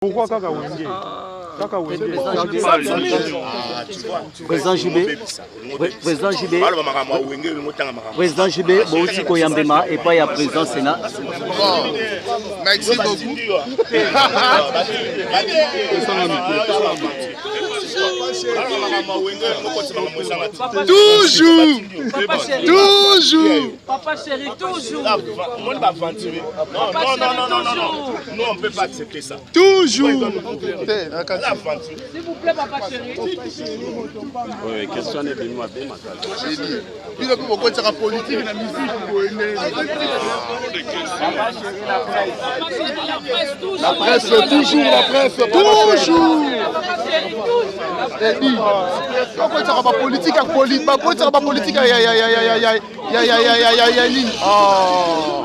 Pourquoi Kaka Wenge? Kaka Wenge. Président Jibé. Président Jibé. Président Jibé, Bouti Koyambema et pas il y a président Sénat. Merci beaucoup. Toujours. Toujours. Papa chéri, toujours. Non, nous on ne peut pas accepter ça. Toujours. S'il vous plaît, papa chéri. Oui, question est venue à bien. Il y a beaucoup de politique et la musique. La presse, toujours, la presse, toujours. Politique à politique, politique à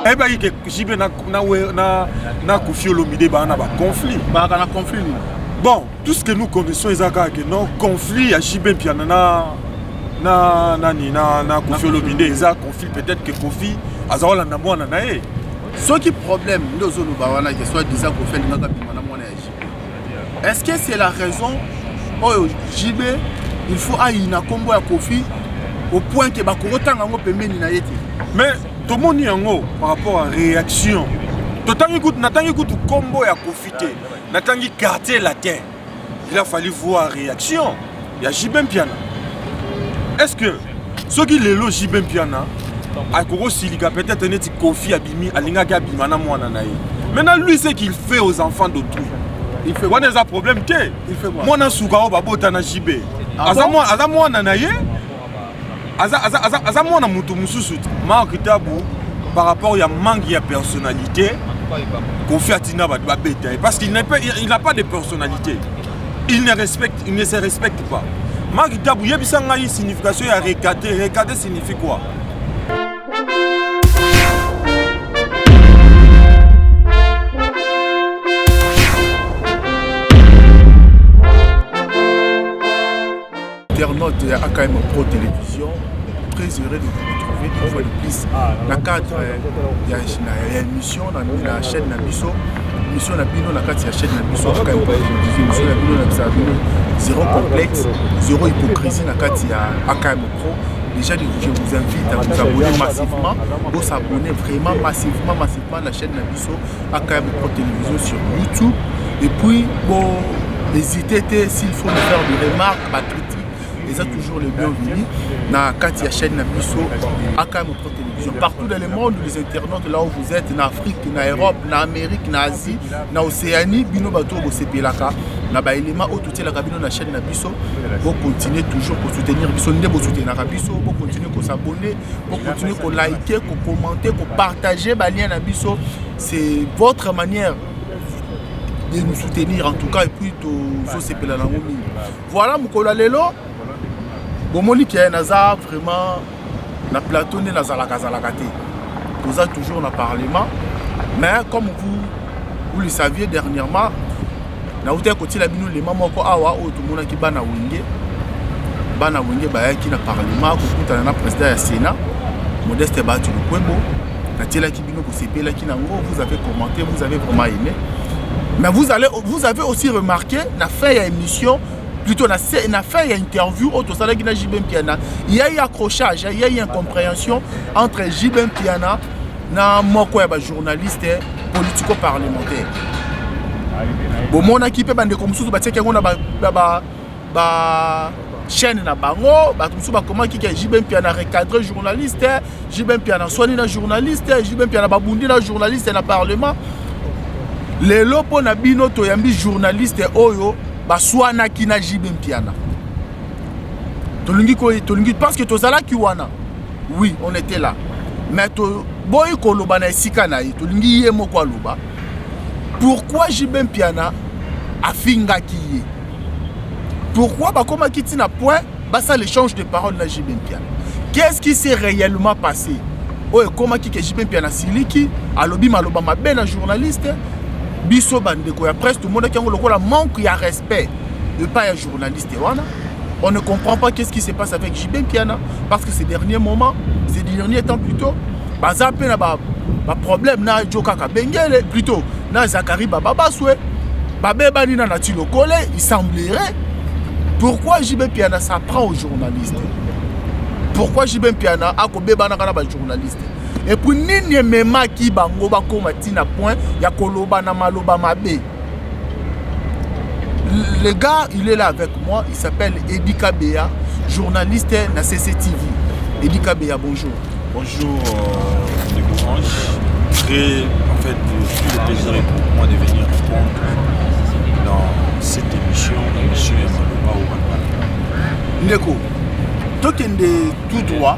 Eh bien, JB na Koffi Olomide na conflit. Bon, tout ce que nous connaissons est que non conflit à JB Piana na Koffi Olomide, il y a conflit peut-être que Koffi azawala na mwana na ye. Ce qui est problème, nous avons que soit disant qu'on fait le est-ce que c'est la raison où JB il faut aller na combo à Koffi au point que bakorotango pembeni na yete. Mais tout le monde y par rapport à réaction. Natangi combo à Koffi te, natangi quartier la terre. Il a fallu voir réaction. Il y a JB Piana. Est-ce que ceux qui les loge JB Piana a Silika peut-être un Koffi abimi alinga gabimana mwana na ye. Maintenant lui c'est qu'il fait aux enfants d'autrui. Il fait quoi des problèmes que il fait quoi? Moi na soukao babota na JB. Aza mwana na ye. Aza mwana mutu mususu. Marc Tabou par rapport à manque de personnalité. Koffi atina ba beta parce qu'il n'a pas de personnalité. Il ne se respecte pas. Marc Tabou yebisanga yi signification ya recader. Recader signifie quoi? Internaute à AKM Pro Télévision, très heureux de vous retrouver une fois de plus. Dans le cadre de l'émission, dans la chaîne Nabiso, l'émission Nabino, dans la chaîne Nabiso, AKM Pro Télévision, l'émission Nabino, zéro complexe, zéro hypocrisie dans le cadre de AKM Pro. Déjà, je vous invite à vous abonner massivement, vous s'abonner vraiment massivement à la chaîne Nabiso, AKM Pro Télévision sur YouTube. Et puis, bon, n'hésitez pas s'il faut nous faire des remarques, des critiques. Ils ont toujours les bienvenus dans la chaîne Nabiso, AKM Pro Télévision. Partout dans le monde, les internautes, là où vous êtes, en Afrique, en Europe, en Amérique, en Asie, en Océanie, Bino Bato, Bosepelaka, dans les éléments où tout est la chaîne Nabiso, vous continuez toujours pour soutenir Biso, vous soutenir Nabiso, vous continuez à s'abonner, vous continuez à liker, à commenter, à partager les liens Nabiso. C'est votre manière de nous soutenir en tout cas et puis tout ça c'est la voilà Mukola Lelo. Bomoni qui est naza vraiment na plateau ne nazalaka te. Nous a toujours na parlement mais comme vous le saviez dernièrement na uta côté la bino les mamans ko awa o tout mona ki bana wenge ba yaki na parlement ko kutana na président ya Sénat Modeste Batu Lukwembo na tiela ki bino ko sepela ki nango vous avez commenté vous avez vraiment aimé. Mais vous avez aussi remarqué, la fin de l'émission, plutôt la fin de l'interview, il y a eu accrochage, il y a eu incompréhension entre JB Piana et journaliste politico-parlementaire. Bon, mon équipe est comme ça, chaîne na bango, comment JB Piana recadré journaliste, JB Piana soigné journaliste, JB Piana babundi journaliste dans le parlement. Les lopes na bino toyambi journaliste oyo baswana kina JB Piana. Tolingi parce que tozala kiwana. Oui, on était là. Mais to boy koloba na esika na tolingi yemo kwa loba. Pourquoi JB Piana a finga kiye? Pourquoi bakoma kiti na point basa l'échange de paroles na JB Piana? Qu'est-ce qui s'est réellement passé? Oyo koma ki JB Piana siliki alobi maloba mabe na journaliste. Biso bandeko ya presse tout le monde qui a un manque de respect de pas un journaliste. On ne comprend pas qu'est-ce qui se passe avec JB Piana parce que ces derniers moments, ces derniers temps plutôt, baza problème na Joka Kabengele plutôt na Zakari Bababaswe Babé Banina Nati Lokole, il semblerait. Pourquoi JB Piana s'apprend aux journalistes? Pourquoi JB Piana a combien de journalistes? Et puis, Nini Mema qui bango bako matina point, ya koloba na maloba mabe. Le gars, il est là avec moi, il s'appelle Edi Kabea, journaliste na CCTV. Edi Kabea, bonjour. Bonjour, les Orange. Très, en fait, tout le plaisir est pour moi de venir répondre dans cette émission Yamaloba au Banana. Ndeko, tokende tout droit.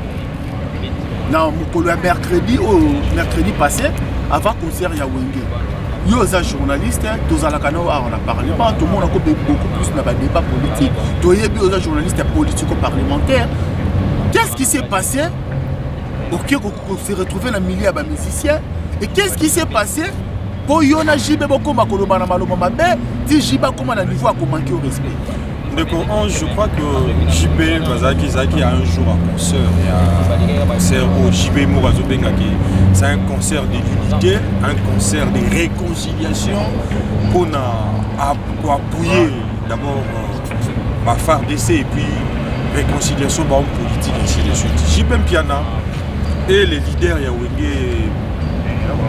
Non, mercredi passé, avant le concert Yawenge. Yo, les journalistes, tous à la canal, on a parlé pas, tout le monde a beaucoup plus dans le débat politique. Tous les journalistes politico-parlementaires. Qu'est-ce qui s'est passé? Ok, on s'est retrouvé dans le milieu de musiciens. Et qu'est-ce qui s'est passé pour Yona Jibe Bokoma Kolobana Maloma Mabe, si Jiba comme à niveau à manquer au respect? Je crois que JB Bazaki a un jour un concert. Il y a un concert au JB Mourazo-Bengaki. C'est un concert de l'unité, un concert de réconciliation pour appuyer d'abord ma phare d'essai et puis réconciliation par politique ainsi de suite. JB Piana et les leaders Yawenge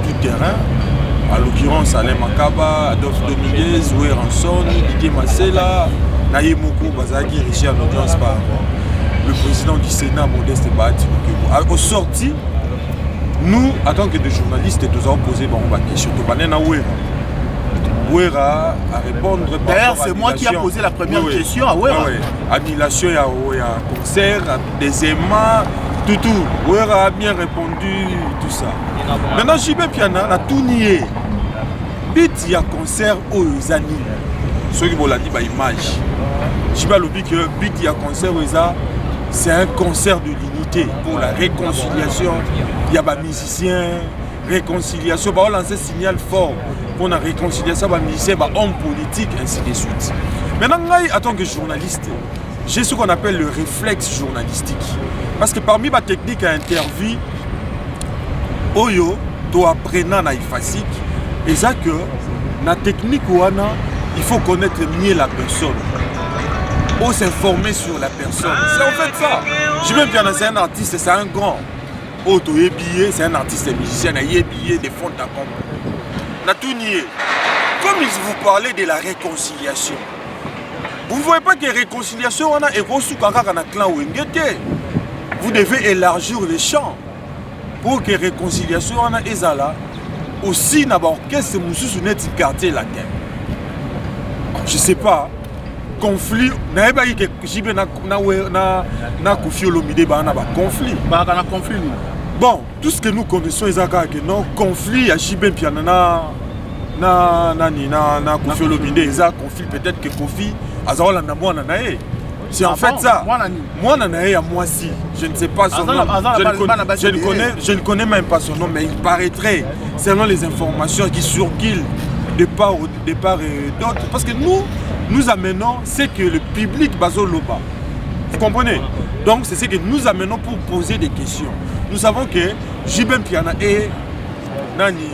du terrain, à l'occurrence Alain Makaba, Adolphe Dominguez, Zoué Ranson, Didier Massela, Nayemoko Bazaki, Richard en audience par le président du Sénat, Modeste Bahati. Au sorti, nous, en tant que des journalistes, nous avons posé une question. Ouera à répondre. D'ailleurs, c'est moi qui ai posé la première question à Ouera. Annulation, il y a concert, deuxièmement, tout. Ouera a bien répondu, tout ça. Maintenant, JB Piana a tout nié. Bit, il y a concert aux années. Ceux qui vont la dire, image. JB a dit que Bit, il y a concert aux années. C'est un concert de l'unité pour la réconciliation. Il y a des musiciens, réconciliation. On lance un signal fort pour la réconciliation des musiciens, des hommes politiques, ainsi de suite. Maintenant, en tant que journaliste, j'ai ce qu'on appelle le réflexe journalistique. Parce que parmi les techniques à interview, Oyo, doit apprendre à effacer, et ça que la technique, il faut connaître mieux la personne. Ou s'informer sur la personne. C'est en fait ça. Je veux bien c'est un artiste, c'est un grand. Auto billet, c'est un artiste musicien, il y a billet des fonds d'accompagnement. On a tout nié. Comme ils vous parlaient de la réconciliation. Vous ne voyez pas que la réconciliation, on a un clan Wengete. Vous devez élargir les champs pour que la réconciliation, on a ezala. Aussi, n'a pas orchestre, nous net quartier la terre. Je ne sais pas. Conflit, na JB na Kofi Olomide ba na conflit. Bon, tout ce que nous connaissons que non conflit à JB Piana na Kofi Olomide, ils a conflit peut-être que Kofi azala na moi na nae. C'est en fait ça. Moi na nae à moi si, je ne sais pas son nom. Je ne connais même pas son nom, mais il paraîtrait selon les informations qui circulent de part et d'autre parce que nous amenons ce que le public baso loba. Vous comprenez? Donc c'est ce que nous amenons pour poser des questions. Nous savons que JB Piana et Nani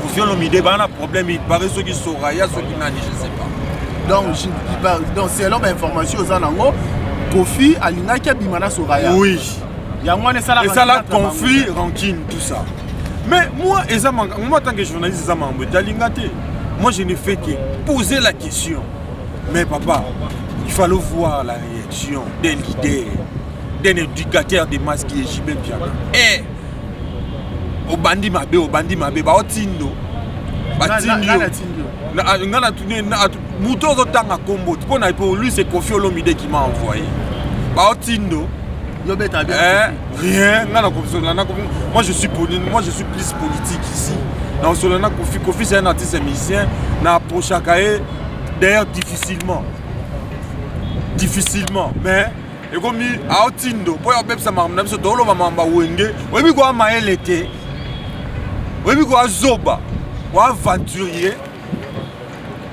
Kofi Olomide a un problème, il paraît ceux qui sont Raya, ceux qui Nani, je ne sais pas. Donc c'est l'homme information aux Anango, Kofi Alina Bimana Soraya. Oui. Et ça là, conflit, rancune, tout ça. Mais moi, en tant que journaliste, moi je ne fais que poser la question. Mais papa, il fallait voir la réaction d'un leader, d'un éducateur de masse qui est JB Piana. Et au bandi mabe, ba otindo. Mouton autant à combo. Pour lui, c'est Kofi Olomide qui m'a envoyé. Ba otindo. Rien. Moi je suis plus politique ici. Dans Solana Kofi c'est un artiste musicien. N'a approché d'ailleurs difficilement. Mais et comme à Otindo, pour y ça m'a amené sur Dolo Mamba Wenge. Oui mais quoi Maël était. Oui mais quoi Zoba. Ou aventurier.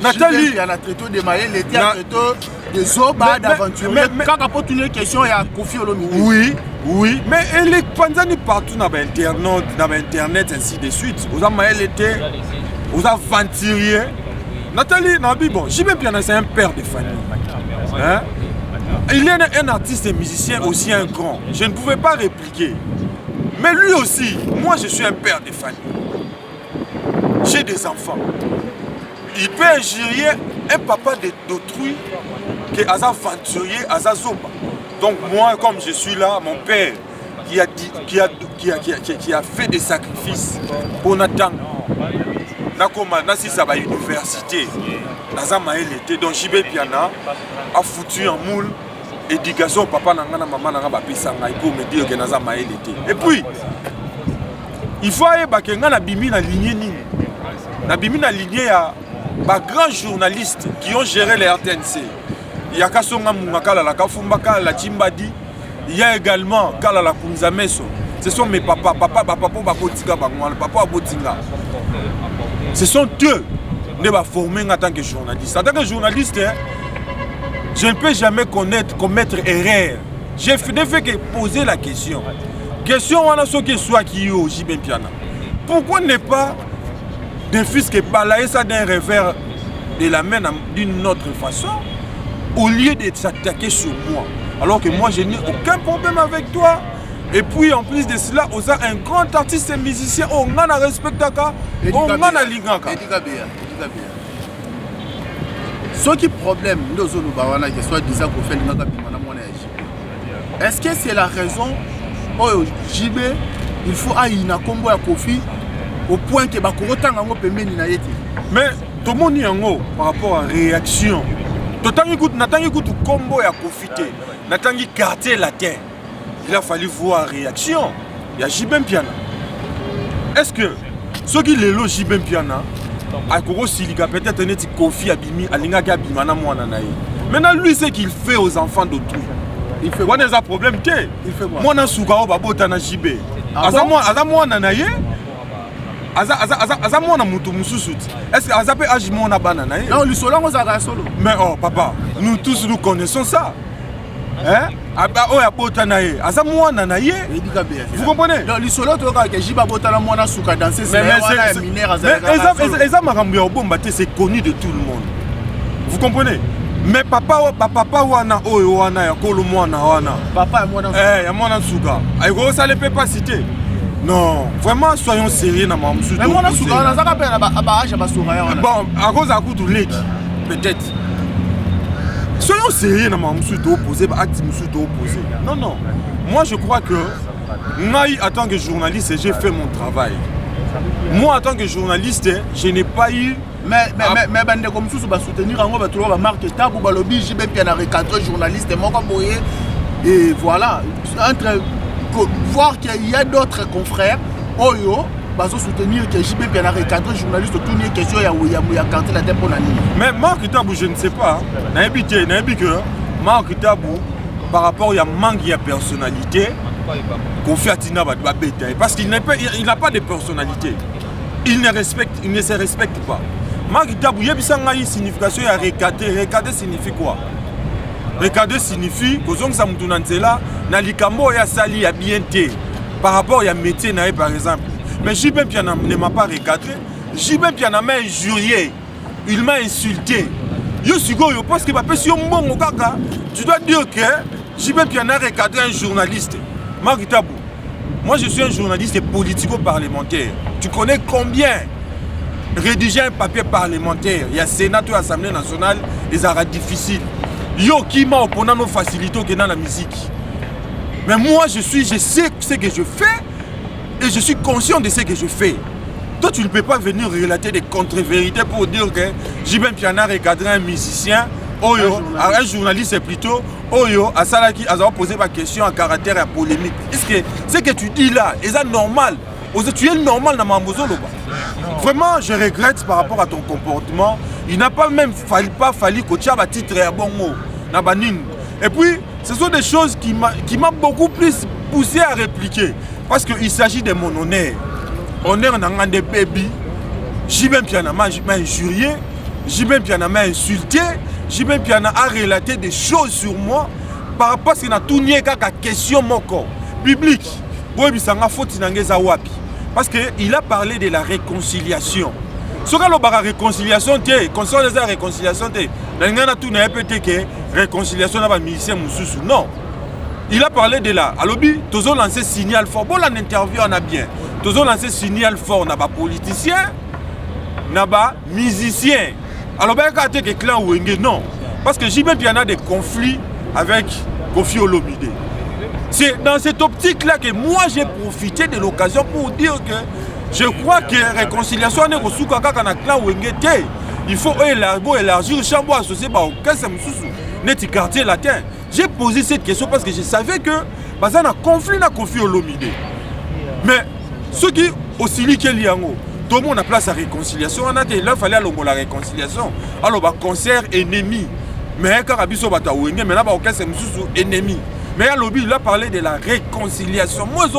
Nathalie, il y a la traité de Maël était à traité de Zoba d'aventurier. Quand on pose une question, il y a Kofi Olomide. Oui, mais elle est pendant partout dans Internet, ainsi de suite. Vous avez Maël était, vous avez aventurier. Nathalie Nabi, bon, JB Piana, c'est un père de famille. Hein? Il est un artiste et musicien aussi un grand. Je ne pouvais pas répliquer. Mais lui aussi, moi je suis un père de famille. J'ai des enfants. Il peut injurier un papa d'autrui qui est aventurier, Azazoba. Donc moi, comme je suis là, mon père qui a fait des sacrifices pour Nathan. Nasi ça va université. Donc JB Piana a foutu en moule éducation papa nanga na maman nanga ba pesanga pour me dire que naza maël était. Et puis il faut aller bakenga na bimi na lignée nini. Na bimi na lignée ya ba grands journalistes qui ont géré les RTNC. Il y a Kasonga Mungakala la Kafumbaka la Chimbadi. Il y a également Kala la Kunzameso. Ce sont mes papas, papa Babotinga Bangwan, papa Babotinga. Ce sont eux qui m'ont formé en tant que journaliste. En tant que journaliste, je ne peux jamais commettre erreur. Je ne fais que poser la question. Question, on a ce qui soit qui est au JB Piana. Pourquoi ne pas d'un fils qui balaye ça d'un revers de la main d'une autre façon au lieu de s'attaquer sur moi? Alors que moi, je n'ai aucun problème avec toi. Et puis en plus de cela, on a un grand artiste et musicien, on a respecté, on a l'ingaka. Ce qui est problème, est-ce que c'est la raison où JB, il faut aller à combo à Kofi au point que mais tout le monde est par rapport à la réaction. Natangi kutu combo à Kofi, Natangi quartier la terre. Il a fallu voir la réaction. Il y a JB Piana. Est-ce que ceux qui les loge JB Piana, à Koro Siliga, peut-être un petit Kofi Abimi, à Linga Gabimana Mouananaï. Maintenant, lui, c'est qu'il fait aux enfants d'autrui. Il fait quoi? Il y a un problème. Il fait quoi? Moi, je suis Babotana JB. Azamouana Nanaï. Azamouana Moutoumousoussout. Est-ce que Azapé Ajimona Bananaï? Non, lui solo, on a solo. Mais oh, papa, nous tous, nous connaissons ça. Hein? Vous comprenez? Non, les solos c'est connu de tout le monde. Vous comprenez? Mais papa wana wana ya kolo mwana wana. Papa mwana suka. Aïgo ça ne peut pas citer. Non, vraiment soyons sérieux na mamusu. Mais mwana suka na zaka pe na ba aja ba suka wana. Bon, à cause à coup de lake peut-être. Soyons sérieux dans mon opposé, opposé. Non, non. Moi, je crois que moi, en tant que journaliste, j'ai fait mon travail. Moi, en tant que journaliste, je n'ai pas eu. Mais comme ça, va soutenir en gros, va marquer tabou, va lobby, j'ai bien bien recadré journaliste et moi et voilà. Entre voir qu'il y a d'autres confrères, Oyo. Soutenir que JB bien recadré journaliste tout une question il y a carte la tête pour la nuit. Mais Marc Tabou, je ne sais pas. Que Marc Tabou par rapport il y a manque de personnalité Kofi Atina va parce qu'il n'a pas de personnalité. Il ne se respecte pas. Marc Tabou il y a une signification à recadrer. Recadrer signifie quoi? Recadrer signifie que ça m'tunanzela na likambo ya sali ya bienté par rapport à métier par exemple. Mais JB Piana ne m'a pas recadré. JB Piana m'a injurié. Il m'a insulté. Yo sigo yo parce que tu dois dire que JB Piana a recadré un journaliste. Marc Tabou. Moi je suis un journaliste politico-parlementaire. Tu connais combien rédiger un papier parlementaire? Il y a Sénat ou Assemblée nationale, les arrêts difficiles. Yo qui m'a opposé nos facilités que dans la musique. Mais moi je sais ce que je fais. Et je suis conscient de ce que je fais. Toi, tu ne peux pas venir relater des contre-vérités pour dire que JB Piana a recadré un musicien, un journaliste plutôt, à Salaki, a posé ma question en caractère polémique. Est-ce que ce que tu dis là, est-ce normal? Tu es normal dans ma mozolo? Vraiment, je regrette par rapport à ton comportement. Il n'a pas même fallu que tu aies un titre à bon mot. Et puis, ce sont des choses qui m'ont beaucoup plus poussé à répliquer. Parce qu'il s'agit de mon honneur. Honneur dans des baby. JB Piana m'a injurié. JB Piana m'a insulté. JB Piana a relaté des choses sur moi. Par rapport à ce qu'il a tout nié qu'à question mon corps. Public. Parce qu'il a parlé de la réconciliation. Ce que la réconciliation, concernant la réconciliation, réconciliation n'a pas musicien Moussoussou. Non. Il a parlé de là. Alors, tous ont lancé signal fort. Bon, l'interview, on a bien. Tous ont lancé signal fort. On a pas politicien, on a pas musicien. Alors, ben, quand tu es clan Wenge, non. Parce que JB Piana a des conflits avec Kofi Olomide. C'est dans cette optique-là que moi j'ai profité de l'occasion pour dire que je crois que la réconciliation est au Soukaka dans le clan Wenge. Il faut élargir le champ associé par le quartier latin. J'ai posé cette question parce que je savais que il y a un conflit avec Kofi Olomide. Mais ceux qui aussi liango, tout le monde a place à la réconciliation. Il fallait aller la réconciliation. Alors, il y a un concert ennemi. Mais quand il y a un ennemi. Mais il a parlé de la réconciliation. Moi, je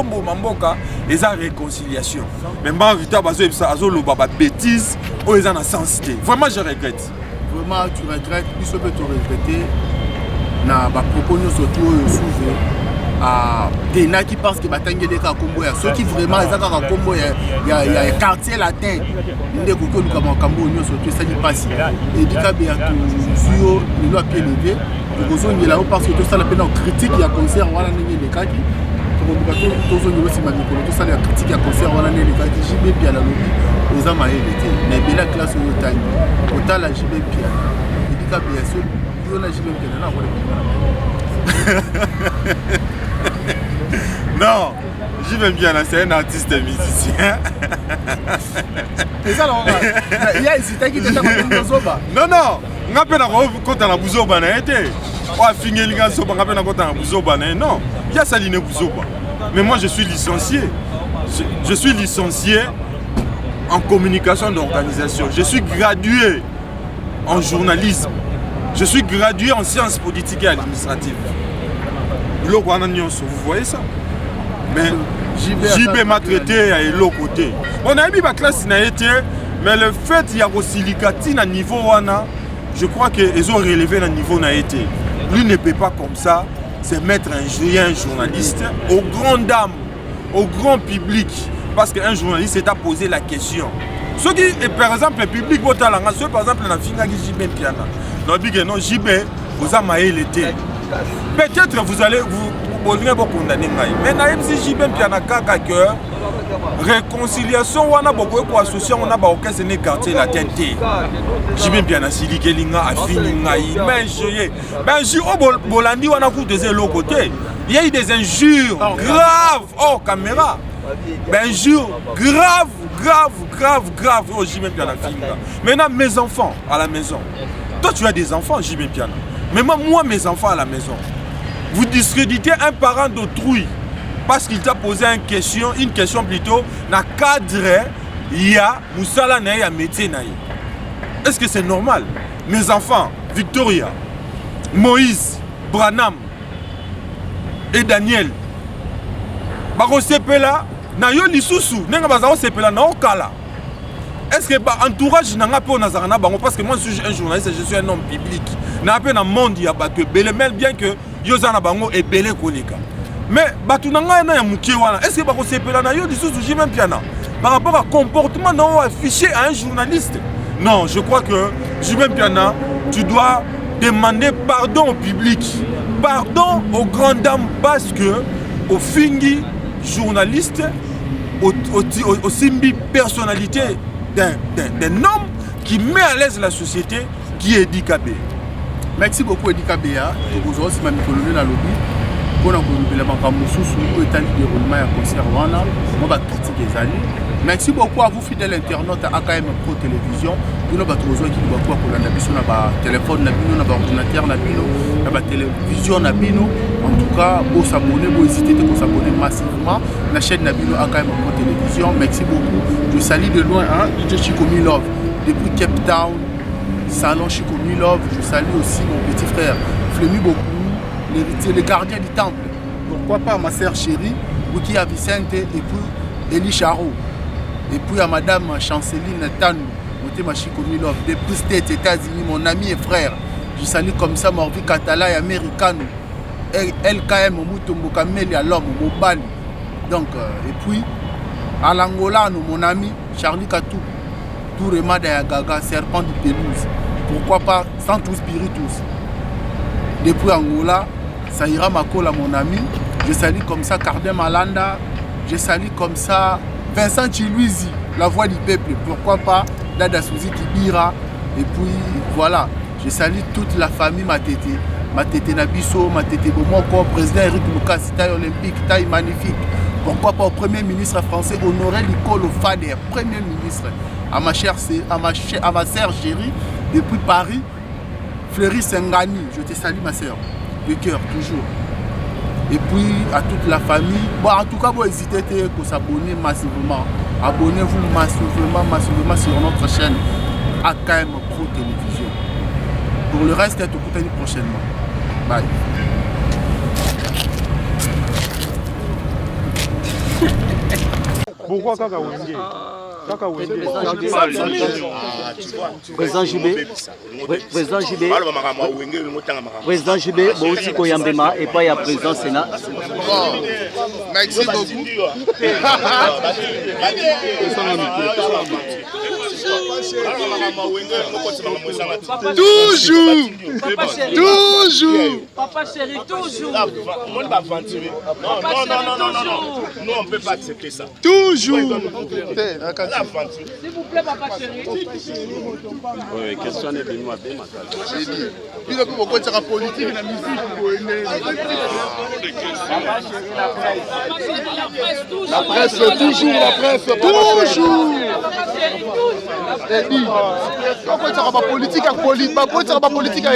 suis en réconciliation. Mais je suis en bêtise, je suis en sensité. Vraiment, je regrette. Vraiment, tu regrettes, tu peux te regretter. Na ba propos nous surtout soulever à des na qui pensent que batangue des Combo ya ceux qui vraiment ils ont un combo il y a quartier latin ndé koko nous comme Kambo nous surtout ça dit passe et dit ka bien tout sur le loi pied levé nous sommes là parce que tout ça la peine critique il y a concert voilà ndé les kaki comme bateau tout zo nous aussi manipulé tout ça la critique il y a concert voilà ndé les kaki JB bien la lobby aux amas été mais bien la classe au taille autant la JB bien il dit ka bien sûr non, je vais bien, c'est un artiste musicien. C'est ça, il y a hésité qui était dans le Zoba. Non, non, on a peine à compter dans le Zoba. On a fini le gars, on a peine à compter dans le Zoba. Non, il y a ça, il Zoba. Mais moi, je suis licencié. Je suis licencié en communication d'organisation. Je suis gradué en journalisme. Je suis gradué en sciences politiques et administratives. Vous voyez ça? Mais JB m'a traité à l'autre côté. On a mis ma classe, mais le fait qu'il y a aussi à niveau, je crois qu'ils ont relevé le niveau. Lui ne peut pas comme ça se mettre un journaliste aux grandes dames, au grand public. Parce qu'un journaliste est à poser la question. Ceux qui, par exemple, le public, ceux par exemple, la finale JB Piana. Non, JB, vous avez l'été. Peut-être vous allez vous condamner. Mais si JB Piana cœur, réconciliation, on a beaucoup d'associés, on a beaucoup de quartier la tête. JB Piana Sili Kelinga a fini. Mais je Bolandi, on a coupé de l'autre côté. Il y a eu des injures graves hors caméra. Injures graves au JB Piana. Maintenant, mes enfants à la maison. Toi, tu as des enfants, JB Piana. Mais moi, mes enfants à la maison. Vous discréditez un parent d'autrui parce qu'il t'a posé une question plutôt, dans le cadre, il y a Moussala Naï à métier Naï. Est-ce que c'est normal? Mes enfants, Victoria, Moïse, Branham et Daniel, Baro Sepela, Nayo Lissousou, Nenga Bazaro Sepela, Nao Kala. Est-ce que l'entourage n'a pas de parce que moi je suis un journaliste, je suis un homme public. N'a pas de monde il y a battu belé bien que Yozana Bango est belé koleka. Mais batu nanga na muké wana. Est-ce que bako sepela na yo disusu JB Piana par rapport au comportement non affiché à un journaliste? Non, je crois que JB Piana, tu dois demander pardon au public. Pardon aux grandes dames parce que au fingi journaliste au simbi personnalité d'un homme qui met à l'aise la société qui est handicapé. Merci beaucoup handicapé. Vous avez aussi manipulé la lobby. Pour nous le déroulement et concert. On va critiquer les années. Merci beaucoup à vous fidèles internautes à AKM Pro Télévision. Nous avons besoin qui doit pour la téléphone, la ordinateur, la télévision. En tout cas, pour s'abonner, pour hésiter pour s'abonner massivement la chaîne Nabino AKM Pro Télévision. Merci beaucoup. Je salue de loin DJ Chico Milov depuis Cape Town, Salon Chico Milov. Je salue aussi mon petit frère Flémy beaucoup, l'héritier, le gardien du temple. Pourquoi pas ma sœur chérie, Boukia Vicente et puis Eli Charo. Et puis à madame Chanceline Tanou, Motema Chico Milov, depuis les États-Unis, mon ami et frère. Je salue comme ça Morvi Katala et Americano. LKM Moutombo Kameli à l'homme, Mobali. Donc, et puis à l'Angola, mon ami Charlie Katou. Tourema Dayagaga, serpent de pelouse. Pourquoi pas Santos Spiritus. Depuis Angola, Saïra Makola, mon ami. Je salue comme ça Cardin Malanda. Je salue comme ça Vincent Chiluizi, la voix du peuple. Pourquoi pas Dada Souzi Kibira. Et puis voilà, je salue toute la famille Matete. Matete Nabiso, Matete Bomoko, président Eric Lucas, taille olympique, taille magnifique. Pourquoi pas au Premier ministre français Honoré Nicolo Fader, Premier ministre. À ma sœur chérie, depuis Paris, Fleury Sengani, je te salue ma sœur, de cœur, toujours. Et puis à toute la famille, bon, en tout cas, vous n'hésitez pas à s'abonner massivement. Abonnez-vous massivement sur notre chaîne AKM Pro Télévision. Pour le reste, être écouté prochainement. Bye. Pourquoi Kaka Wenge? Président JB, Bouti Koyambema et pas il y a président Sénat. Merci beaucoup. Toujours. Papa chéri, toujours. Non, nous on ne peut pas accepter ça. Toujours. S'il vous plaît, papa chéri. Oui, question est de nous à bien. Puis pourquoi tu as politique la musique? La presse, toujours la presse, toujours. Pourquoi tu as pas politique à politique? Pourquoi tu as pas politique à